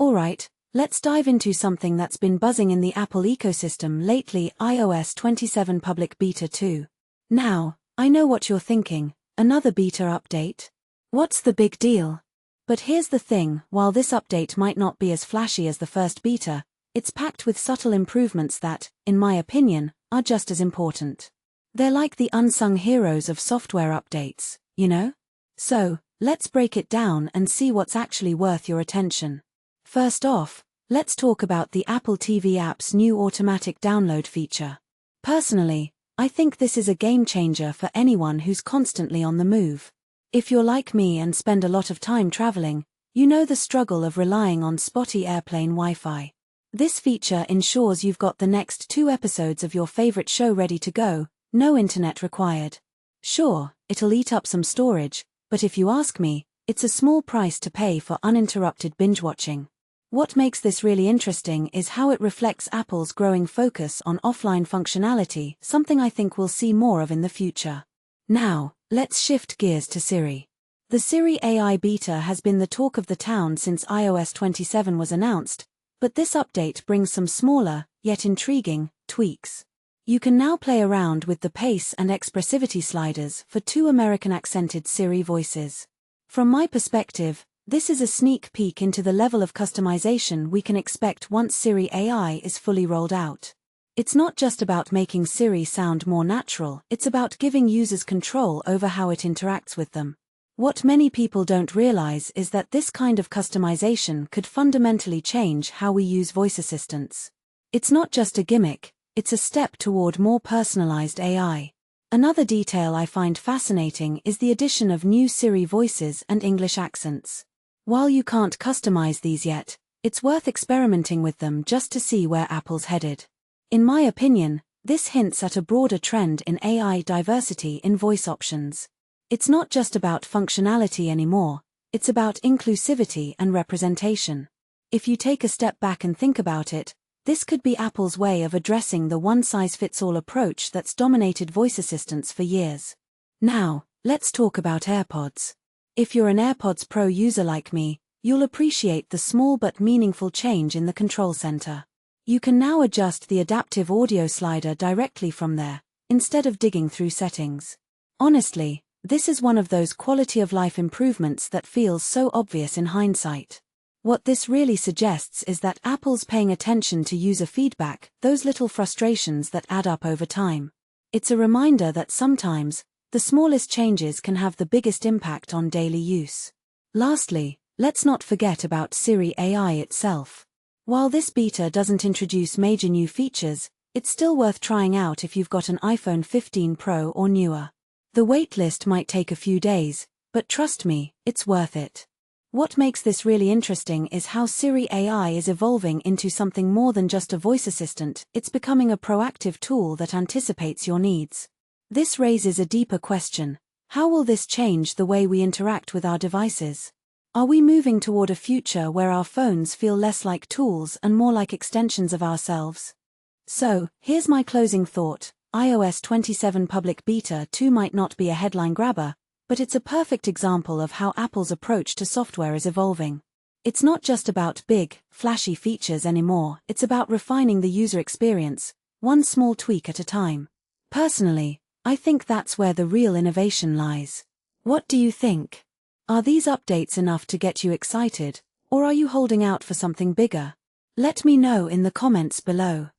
Alright, let's dive into something that's been buzzing in the Apple ecosystem lately, iOS 27 Public Beta 2. Now, I know what you're thinking, another beta update? What's the big deal? But here's the thing, while this update might not be as flashy as the first beta, it's packed with subtle improvements that, in my opinion, are just as important. They're like the unsung heroes of software updates, you know? So, let's break it down and see what's actually worth your attention. First off, let's talk about the Apple TV app's new automatic download feature. Personally, I think this is a game changer for anyone who's constantly on the move. If you're like me and spend a lot of time traveling, you know the struggle of relying on spotty airplane Wi-Fi. This feature ensures you've got the next 2 episodes of your favorite show ready to go, no internet required. Sure, it'll eat up some storage, but if you ask me, it's a small price to pay for uninterrupted binge-watching. What makes this really interesting is how it reflects Apple's growing focus on offline functionality, something I think we'll see more of in the future. Now, let's shift gears to Siri. The Siri AI beta has been the talk of the town since iOS 27 was announced, but this update brings some smaller, yet intriguing, tweaks. You can now play around with the Pace and Expressivity sliders for 2 American-accented Siri voices. From my perspective, this is a sneak peek into the level of customization we can expect once Siri AI is fully rolled out. It's not just about making Siri sound more natural, it's about giving users control over how it interacts with them. What many people don't realize is that this kind of customization could fundamentally change how we use voice assistants. It's not just a gimmick, it's a step toward more personalized AI. Another detail I find fascinating is the addition of new Siri voices and English accents. While you can't customize these yet, it's worth experimenting with them just to see where Apple's headed. In my opinion, this hints at a broader trend in AI diversity in voice options. It's not just about functionality anymore, it's about inclusivity and representation. If you take a step back and think about it, this could be Apple's way of addressing the one-size-fits-all approach that's dominated voice assistants for years. Now, let's talk about AirPods. If you're an AirPods Pro user like me, you'll appreciate the small but meaningful change in the control center. You can now adjust the adaptive audio slider directly from there, instead of digging through settings. Honestly, this is one of those quality-of-life improvements that feels so obvious in hindsight. What this really suggests is that Apple's paying attention to user feedback, those little frustrations that add up over time. It's a reminder that sometimes, the smallest changes can have the biggest impact on daily use. Lastly, let's not forget about Siri AI itself. While this beta doesn't introduce major new features, it's still worth trying out if you've got an iPhone 15 Pro or newer. The waitlist might take a few days, but trust me, it's worth it. What makes this really interesting is how Siri AI is evolving into something more than just a voice assistant. It's becoming a proactive tool that anticipates your needs. This raises a deeper question. How will this change the way we interact with our devices? Are we moving toward a future where our phones feel less like tools and more like extensions of ourselves? So, here's my closing thought. iOS 27 Public Beta 2 might not be a headline grabber, but it's a perfect example of how Apple's approach to software is evolving. It's not just about big, flashy features anymore, it's about refining the user experience, one small tweak at a time. Personally, I think that's where the real innovation lies. What do you think? Are these updates enough to get you excited, or are you holding out for something bigger? Let me know in the comments below.